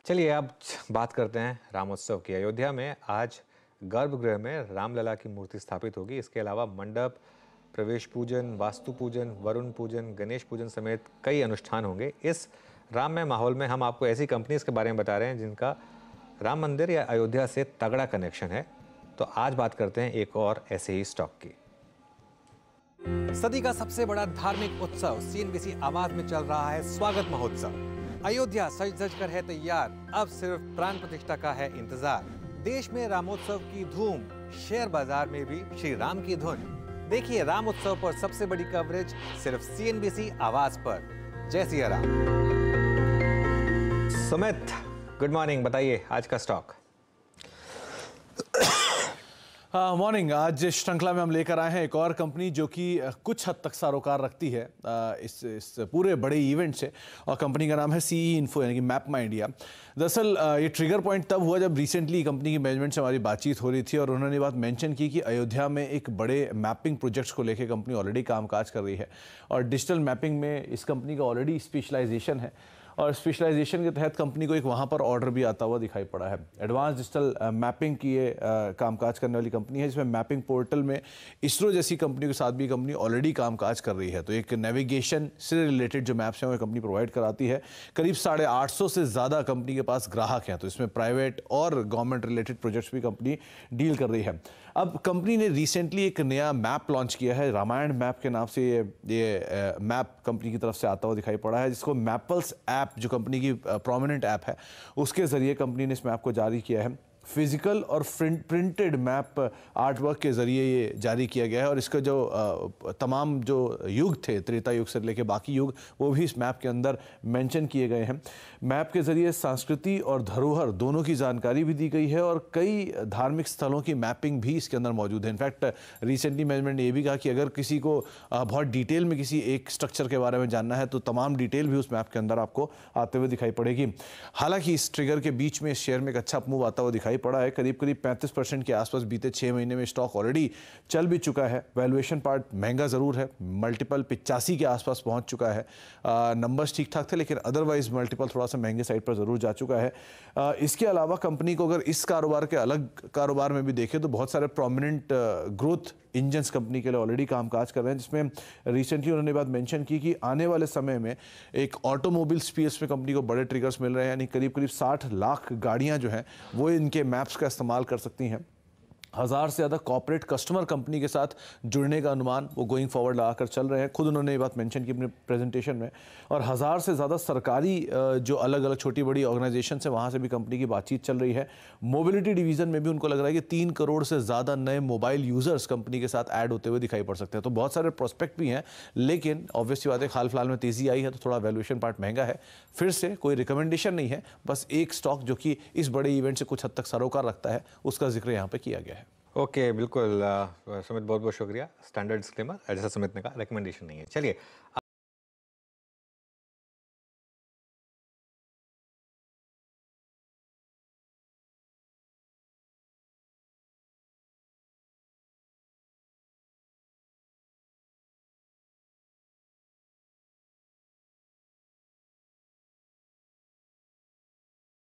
चलिए अब बात करते हैं रामोत्सव की। अयोध्या में आज गर्भगृह में रामलला की मूर्ति स्थापित होगी। इसके अलावा मंडप, प्रवेश पूजन, वास्तु पूजन, वरुण पूजन, गणेश पूजन समेत कई अनुष्ठान होंगे। इस राममय माहौल में हम आपको ऐसी कंपनीज के बारे में बता रहे हैं जिनका राम मंदिर या अयोध्या से तगड़ा कनेक्शन है। तो आज बात करते हैं एक और ऐसे ही स्टॉक की। सदी का सबसे बड़ा धार्मिक उत्सव सीएनबीसी आवाज में चल रहा है स्वागत महोत्सव। अयोध्या सज धज कर है तैयार, अब सिर्फ प्राण प्रतिष्ठा का है इंतजार। देश में रामोत्सव की धूम, शेयर बाजार में भी श्री राम की धुन। देखिए रामोत्सव पर सबसे बड़ी कवरेज सिर्फ सीएनबीसी आवाज पर। जय सिया राम। सुमित, गुड मॉर्निंग, बताइए आज का स्टॉक। मॉर्निंग। आज श्रृंखला में हम लेकर आए हैं एक और कंपनी जो कि कुछ हद तक सरोकार रखती है इस पूरे बड़े इवेंट से, और कंपनी का नाम है सीई इन्फो यानी कि मैपमा इंडिया। दरअसल ये ट्रिगर पॉइंट तब हुआ जब रिसेंटली कंपनी की मैनेजमेंट से हमारी बातचीत हो रही थी और उन्होंने बात मेंशन की कि अयोध्या में एक बड़े मैपिंग प्रोजेक्ट्स को लेकर कंपनी ऑलरेडी कामकाज कर रही है और डिजिटल मैपिंग में इस कंपनी का ऑलरेडी स्पेशलाइजेशन है और स्पेशलाइजेशन के तहत कंपनी को एक वहाँ पर ऑर्डर भी आता हुआ दिखाई पड़ा है। एडवांस डिजिटल मैपिंग की ये कामकाज करने वाली कंपनी है जिसमें मैपिंग पोर्टल में इसरो जैसी कंपनी के साथ भी कंपनी ऑलरेडी कामकाज कर रही है। तो एक नेविगेशन से रिलेटेड जो मैप्स हैं वो कंपनी प्रोवाइड कराती है। करीब 850 से ज़्यादा कंपनी के पास ग्राहक हैं, तो इसमें प्राइवेट और गवर्नमेंट रिलेटेड प्रोजेक्ट्स भी कंपनी डील कर रही है। अब कंपनी ने रिसेंटली एक नया मैप लॉन्च किया है, रामायण मैप के नाम से ये मैप कंपनी की तरफ से आता हुआ दिखाई पड़ा है, जिसको मैपल्स ऐप जो कंपनी की प्रोमिनेंट ऐप है उसके ज़रिए कंपनी ने इस मैप को जारी किया है। फिजिकल और प्रिंटेड मैप आर्टवर्क के ज़रिए ये जारी किया गया है और इसका जो तमाम जो युग थे, त्रेता युग से लेकर बाकी युग, वो भी इस मैप के अंदर मेंशन किए गए हैं। मैप के ज़रिए संस्कृति और धरोहर दोनों की जानकारी भी दी गई है और कई धार्मिक स्थलों की मैपिंग भी इसके अंदर मौजूद है। इनफैक्ट रिसेंटली मैनेजमेंट ने यह भी कहा कि अगर किसी को बहुत डिटेल में किसी एक स्ट्रक्चर के बारे में जानना है तो तमाम डिटेल भी उस मैप के अंदर आपको आते हुए दिखाई पड़ेगी। हालांकि इस ट्रिगर के बीच में शेयर में एक अच्छा मूव आता हुआ दिखाई पड़ा है। करीब 35% के आसपास बीते 6 महीने में स्टॉक ऑलरेडी चल भी चुका है। वैल्यूएशन पार्ट महंगा ज़रूर है, मल्टीपल 85 के आसपास पहुंच चुका है। नंबर्स ठीक ठाक थे लेकिन अदरवाइज मल्टीपल थोड़ा सा महंगे साइड पर ज़रूर जा चुका है। इसके अलावा कंपनी को अगर इस कारोबार के अलग कारोबार में भी देखें तो बहुत सारे प्रोमिनेंट ग्रोथ इंजन्स कंपनी के लिए ऑलरेडी कामकाज कर रहे हैं, जिसमें रिसेंटली उन्होंने बात मेंशन की कि आने वाले समय में एक ऑटोमोबाइल स्पेस में कंपनी को बड़े ट्रिगर्स मिल रहे हैं, यानी करीब 60 लाख गाड़ियां जो हैं वो इनके मैप्स का इस्तेमाल कर सकती हैं। 1000 से ज़्यादा कॉर्पोरेट कस्टमर कंपनी के साथ जुड़ने का अनुमान वो गोइंग फॉरवर्ड लगाकर चल रहे हैं। खुद उन्होंने ये बात मेंशन की अपने प्रेजेंटेशन में। और 1000 से ज़्यादा सरकारी जो अलग अलग छोटी बड़ी ऑर्गेनाइजेशन है वहाँ से भी कंपनी की बातचीत चल रही है। मोबिलिटी डिवीज़न में भी उनको लग रहा है कि 3 करोड़ से ज़्यादा नए मोबाइल यूज़र्स कंपनी के साथ ऐड होते हुए दिखाई पड़ सकते हैं। तो बहुत सारे प्रोस्पेक्ट भी हैं, लेकिन ऑब्वियसली बात है हाल फिलहाल में तेज़ी आई है तो थोड़ा वैल्यूएशन पार्ट महंगा है। फिर से कोई रिकमेंडेशन नहीं है, बस एक स्टॉक जो कि इस बड़े इवेंट से कुछ हद तक सरोकार रखता है उसका जिक्र यहाँ पर किया गया है। ओके, बिल्कुल सुमित, बहुत बहुत शुक्रिया। स्टैंडर्ड डिस्क्लेमर, जैसा सुमित ने कहा, रिकमेंडेशन नहीं है। चलिए